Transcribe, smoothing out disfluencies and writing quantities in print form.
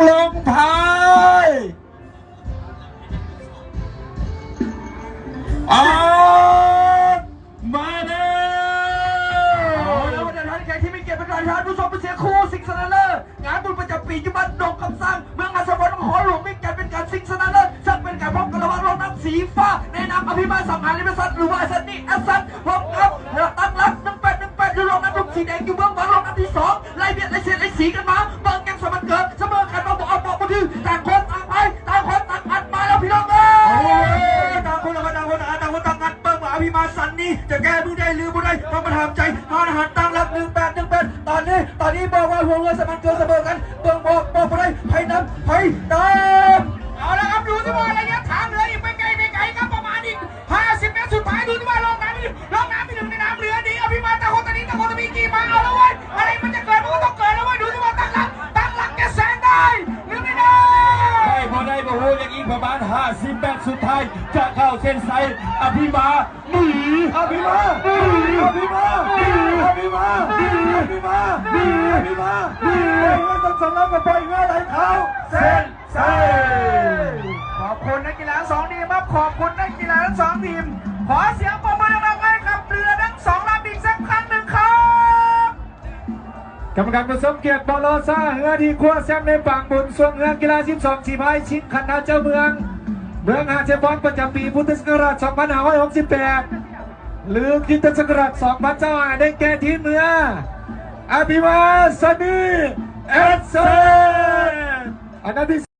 ลงพายออกมาแล้วเอาแล้ววันนี้ท่านแขกที่มีเกียรติเป็นประธานผู้ชมเป็นเสียคู่สิงห์สนาเลิศงานบุญประจำปียุบันดงคำสร้างเมืองอัศวรนครหลวงมีการเป็นการสิงห์สนาเลิศซึ่งเป็นการพบกันระหว่างรถน้ำสีฟ้าในนามอภิบาลสังหารลิมสัตหรือว่าอัศนีอัศน์พบกับตั้งรับ1818หรือรถน้ำดุสีแดงอยู่เบื้องบนรถน้ำที่2ไล่เบียดไล่เสียดไล่สีกันมาเบิ่งกันสมันเกิดเสมอกันมาบอกมาดื้อต่างคนต่างไปต่างคนต่างอัดมาแล้วพี่น้องต่างคนต่างอัดเบิ่งว่าอภิบาลสันนี่จะแก้มือได้หรือไม่ได้ต้องมาทำใจทานอาหารตั้งรับ1818ตอนนี้บอกว่าหัวเรือสมันเกิดเสมอกันเบิ่งบอกไปได้ไพ่น้ำเอาละครับดูที่ว่าระยะทางเลยอีกไม่ไกลครับประมาณอีก50 เมตรสุดท้ายดูที่ว่าลงน้ำไปถึงในน้ำเรือดีอภิมาตะโคตะมีกี่มาเอาแล้วเว้ยอะไรมันจะเกิดมันก็ต้องเกิดแล้วเว้ยดูที่ว่าตั้งหลักแกแซงได้หรือไม่ได้พอได้บอกว่าอย่างอีกประมาณ50 เมตรสุดท้ายจะเข้าเส้นชัยอภิมาหนีอภิมาต้องสำลักกับปล่อยเงาไหลเขาเส้นชัยขอบคุณนักกีฬา2 ทีมครับขอบคุณนักกีฬาทั้ง2 ทีมขอเสียงปรบมือดังๆให้กับเรือทั้ง2 ลำอีกสักครั้งหนึ่งครับกรรมการผู้ทรงเกียรติบอลโลซ่าเฮือที่คว้าแชมป์ในฝั่งบุญส่วนเฮือกีฬา12 สีพายชิงขันนาเจ้าเมืองหาเจฟอนประจำปีพุทธศักราช2568หรือคริสตศักราช2025ได้แก่ทีมเรืออภิมาสันนีเอสเซนอันดับที่